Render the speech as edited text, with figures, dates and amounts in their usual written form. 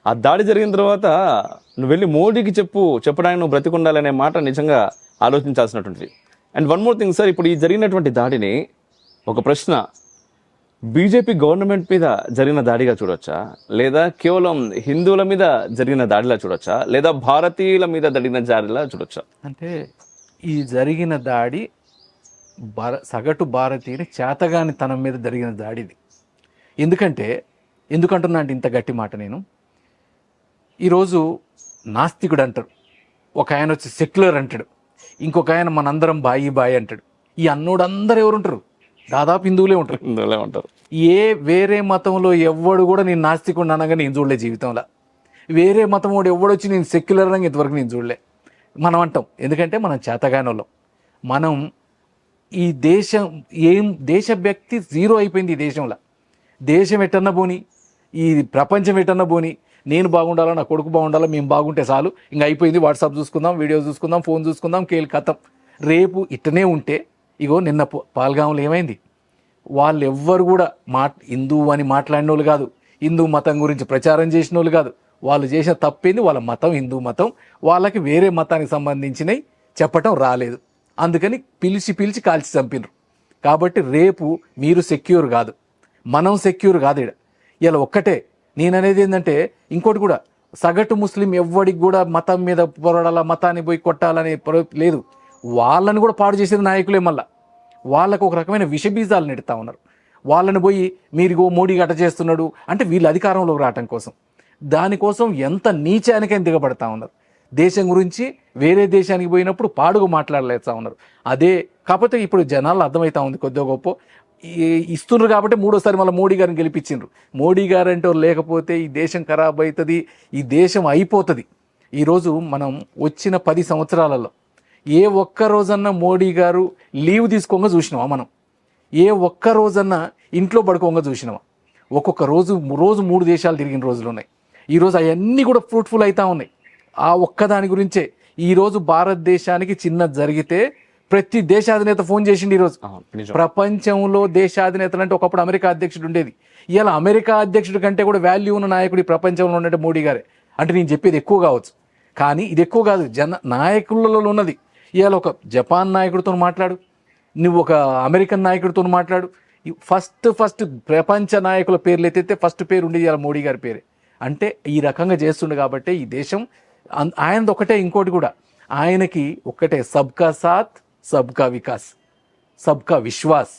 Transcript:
ఆ దాడి జరిగిన తర్వాత నువ్వు వెళ్ళి మోడీకి చెప్పడానికి నువ్వు బ్రతికుండాలనే మాట నిజంగా ఆలోచించాల్సినటువంటిది. And one more thing sir, ఇప్పుడు ఈ జరిగినటువంటి దాడిని ఒక ప్రశ్న, బీజేపీ గవర్నమెంట్ మీద జరిగిన దాడిగా చూడొచ్చా, లేదా కేవలం హిందువుల మీద జరిగిన దాడిలా చూడొచ్చా, లేదా భారతీయుల మీద జరిగిన దాడిలా చూడొచ్చా? అంటే ఈ జరిగిన దాడి సగటు భారతీయుని చేతగాని తనం మీద జరిగిన దాడిది. ఎందుకంటున్నా అంటే ఇంత గట్టి మాట, నేను ఈరోజు నాస్తికుడు అంటారు, ఒక ఆయన వచ్చి సెక్యులర్ అంటాడు, ఇంకొక ఆయన మనందరం బాయి అంటాడు. ఈ అన్నోడు అందరు ఎవరుంటారు? దాదాపు హిందువులే ఉంటారు. ఏ వేరే మతంలో ఎవ్వడు కూడా నేను నాస్తికుడు అనగా నేను చూడలే జీవితంలో. వేరే మతం వాడు ఎవడొచ్చి నేను సెక్యులర్ అనగా ఇంతవరకు నేను చూడలే. మనం అంటాం, ఎందుకంటే మనం చేతగానోళ్ళం. మనం ఈ దేశ వ్యక్తి జీరో అయిపోయింది ఈ దేశంలో. దేశం ఎట్టన్నా పోని, ఈ ప్రపంచం ఎట్టన్నా పోని, నేను బాగుండాలా, నా కొడుకు బాగుండాలా, మేము బాగుంటే చాలు, ఇంకా అయిపోయింది. వాట్సాప్ చూసుకుందాం, వీడియో చూసుకుందాం, ఫోన్ చూసుకుందాం, కేల్ కథం. రేపు ఇట్టనే ఉంటే, ఇగో నిన్న పాల్గాంలో ఏమైంది? వాళ్ళు ఎవ్వరు కూడా హిందువు అని మాట్లాడిన వాళ్ళు కాదు, హిందూ మతం గురించి ప్రచారం చేసిన వాళ్ళు కాదు. వాళ్ళు చేసిన తప్పేంది, వాళ్ళ మతం హిందూ మతం, వాళ్ళకి వేరే మతానికి సంబంధించినవి చెప్పటం రాలేదు. అందుకని పిలిచి కాల్చి చంపినరు. కాబట్టి రేపు మీరు సెక్యూర్ కాదు, మనం సెక్యూర్ కాదు. ఇలా ఒక్కటే నేననేది ఏంటంటే, ఇంకోటి కూడా, సగటు ముస్లిం ఎవ్వడికి కూడా మతం మీద పోరాడాలా, మతాన్ని పోయి కొట్టాలనే లేదు. వాళ్ళని కూడా పాడు చేసేది నాయకులే. మళ్ళా వాళ్ళకు ఒక రకమైన విషబీజాలు నెడతా ఉన్నారు. వాళ్ళని పోయి మీరు మోడీ గట చేస్తున్నాడు అంటే వీళ్ళు అధికారంలోకి రావటం కోసం, దానికోసం ఎంత నీచానికైనా దిగబడతా ఉన్నారు. దేశం గురించి వేరే దేశానికి పోయినప్పుడు పాడుగా మాట్లాడలేస్తా ఉన్నారు. అదే కాకపోతే ఇప్పుడు జనాలు అర్థమవుతా ఉంది, కొద్దిగా గొప్ప ఇస్తున్నారు కాబట్టి మూడోసారి మళ్ళీ మోడీ గారిని గెలిపించిండ్రు. మోడీ గారు అంటే లేకపోతే ఈ దేశం ఖరాబ్ అవుతుంది, ఈ దేశం అయిపోతుంది. ఈరోజు మనం వచ్చిన 10 సంవత్సరాలలో ఏ ఒక్క రోజన్నా మోడీ గారు లీవ్ తీసుకోగా చూసినావా? మనం ఏ ఒక్క రోజన్నా ఇంట్లో పడుకోగా చూసినావా? ఒక్కొక్క రోజు 3 దేశాలు తిరిగిన రోజులు ఉన్నాయి. ఈరోజు అవన్నీ కూడా ఫ్రూట్ఫుల్ అవుతా ఉన్నాయి. ఆ ఒక్కదాని గురించే ఈరోజు భారతదేశానికి చిన్న జరిగితే ప్రతి దేశాధినేత ఫోన్ చేసిండు. ఈరోజు ప్రపంచంలో దేశాధినేతలు అంటే ఒకప్పుడు అమెరికా అధ్యక్షుడు ఉండేది. ఇలా అమెరికా అధ్యక్షుడి కంటే కూడా వాల్యూ ఉన్న నాయకుడు ఈ ప్రపంచంలో ఉన్నట్టు మోడీ గారే. అంటే నేను చెప్పేది ఎక్కువ కావచ్చు, కానీ ఇది ఎక్కువ కాదు, నాయకులలో ఉన్నది. ఇవాళ ఒక జపాన్ నాయకుడితో మాట్లాడు, నువ్వు ఒక అమెరికన్ నాయకుడితో మాట్లాడు, ఫస్ట్ ప్రపంచ నాయకుల పేర్లు ఎత్తితే ఫస్ట్ పేరు ఉండేది ఇవాళ మోడీ గారి పేరే. అంటే ఈ రకంగా చేస్తుండే కాబట్టి ఈ దేశం ఆయనది ఒకటే. ఇంకోటి కూడా ఆయనకి ఒక్కటే, సబ్కా సాత్ సబ్కా వికాస్ సబ్కా విశ్వాస్.